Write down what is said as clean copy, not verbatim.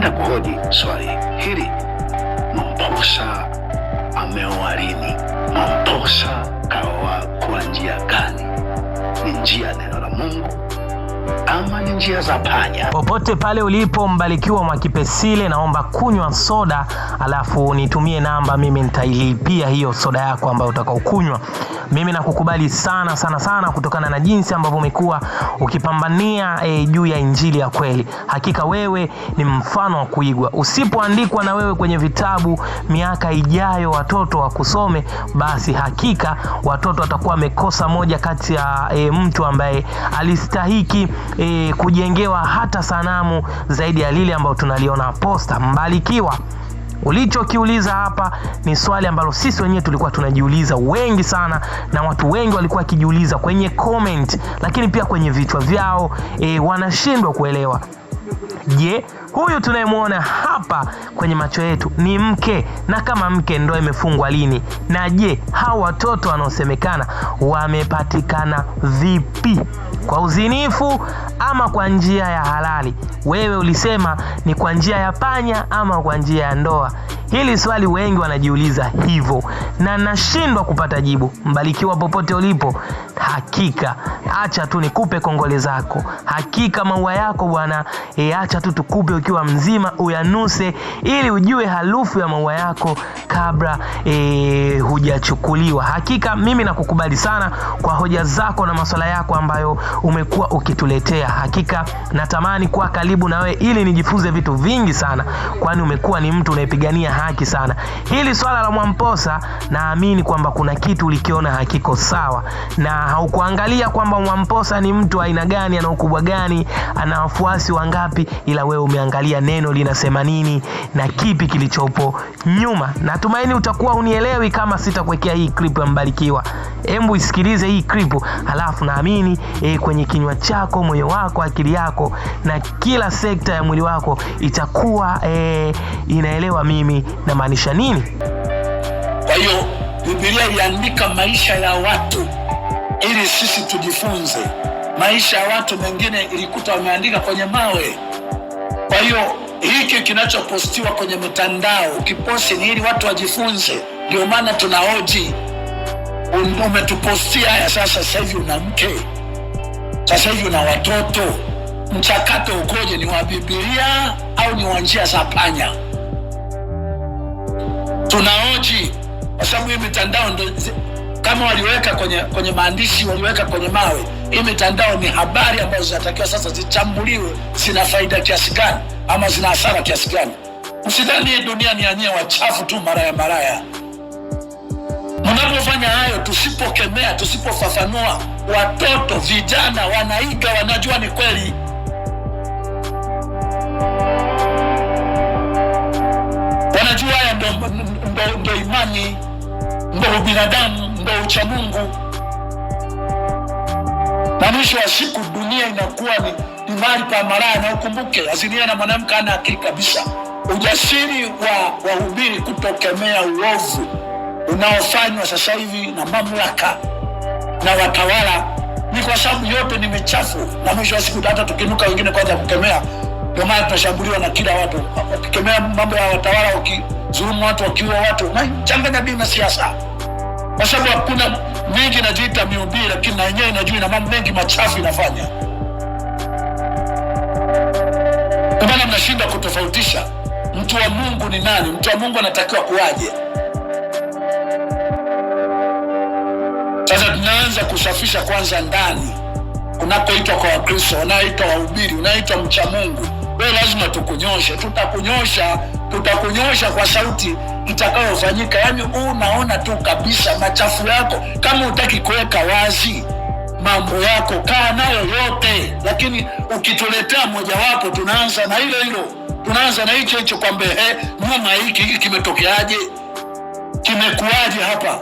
Napenda kuhoji swali hili. Mwamposa ameoa lini? Mwamposa kaoa kwa njia gani? Ni njia neno la Mungu ama ni njia za panya? Popote pale ulipo Mbarikiwa Mwakipesile, naomba kunywa soda alafu nitumie namba, mimi nitailipia hiyo soda yako ambayo utakaokunywa. Mimi nakukubali sana sana sana kutokana na jinsi ambavyo umekuwa ukipambania juu ya injili ya kweli. Hakika wewe ni mfano wa kuigwa. Usipoandikwa na wewe kwenye vitabu miaka ijayo watoto wakusome, basi hakika watoto watakuwa wamekosa moja kati ya mtu ambaye alistahiki kujengewa hata sanamu zaidi ya lile ambalo tunaliona posta. Mbarikiwa, ulichokiuliza hapa ni swali ambalo sisi wenyewe tulikuwa tunajiuliza wengi sana, na watu wengi walikuwa kijiuliza kwenye comment, lakini pia kwenye vichwa vyao wanashindwa kuelewa. Je, huyu tunayemuona hapa kwenye macho yetu ni mke? Na kama mke, ndoa imefungwa lini? Na je, hao watoto wanaosemekana wamepatikana vipi? Kwa uzinifu ama kwa njia ya halali? Wewe ulisema ni kwa njia ya panya ama kwa njia ya ndoa? Hili swali wengi wanajiuliza hivyo na nashindwa kupata jibu. Mbarikiwa, popote ulipo, hakika acha tu nikupe kongole zako. Hakika maua yako bwana, acha tu tukupe ukiwa mzima uyanuse, ili ujue harufu ya maua yako kabla hujachukuliwa. Hakika mimi nakukubali sana kwa hoja zako na masuala yako ambayo umekuwa ukituletea. Hakika natamani kuwa karibu na wewe ili nijifunze vitu vingi sana, kwani umekuwa ni mtu unayepigania haki sana. Hili swala la Mwamposa, naamini kwamba kuna kitu ulikiona hakiko sawa, na haukuangalia kwamba Mwamposa ni mtu aina gani, ana ukubwa gani, ana wafuasi wangapi, ila wewe umeangalia neno linasema nini na kipi kilichopo nyuma. Natumaini utakuwa unielewi kama sitakuwekea hii clip ya Mbarikiwa. Hebu isikilize hii clip, halafu naamini kwenye kinywa chako, moyo wako, akili yako na kila sekta ya mwili wako itakuwa inaelewa mimi na maanisha nini. Kwa hiyo Biblia iliandika maisha ya watu ili sisi tujifunze. Maisha ya watu mengine ilikuta wameandika kwenye mawe. Kwa hiyo hiki kinachopostiwa kwenye mitandao, ukiposti ni ili watu wajifunze. Ndio maana tunahoji, umetupostia haya sasa hivi una mke, sasa hivi una watoto, mchakato ukoje? Ni wa Biblia au ni wa njia za panya? Tunahoji kwa sababu hii mitandao ndio kama waliweka kwenye maandishi, waliweka kwenye mawe. Hii mitandao ni habari ambazo zinatakiwa sasa zichambuliwe, zina faida kiasi gani ama zina hasara kiasi gani. Msidhani dunia ni yenyewe wachafu tu maraya. Mnapofanya hayo, tusipokemea, tusipofafanua, watoto vijana wanaiga, wanajua ni kweli. Wanajua haya ndo imani, ndo binadamu, ndo ucha Mungu. Na mwisho wa siku dunia inakuwa ni mahali pa maraya. Na ukumbuke, azinia na mwanamke ana akili kabisa. Ujasiri wa wahubiri kutokemea uovu unaofanywa sasa hivi na mamlaka na watawala ni kwa sababu yote ni michafu. Na mwisho wa siku hata tukinuka wengine kwanza kukemea, ndio maana tunashambuliwa na kila watu. Ukikemea mambo ya watawala, wakizulumu watu, wakiua watu, na changanya dini na siasa. Kwa sababu hakuna mengi inajiita mihubiri, lakini na yenyewe inajua na mambo mengi machafu inafanya. Kwa maana mnashinda kutofautisha mtu wa Mungu ni nani, mtu wa Mungu anatakiwa kuwaje. Sasa tunaanza kusafisha kwanza ndani unakoitwa kwa Wakristo, unaitwa wahubiri, unaitwa mcha Mungu. Wewe lazima tukunyoshe, tutakunyosha kwa sauti itakayofanyika. Yaani unaona tu kabisa machafu yako. Kama utaki kuweka wazi mambo yako, kaa nayo yote, lakini ukituletea mojawapo tunaanza na hilo, tunaanza na hicho kwamba nyuma hiki kimetokeaje, kimekuaje hapa.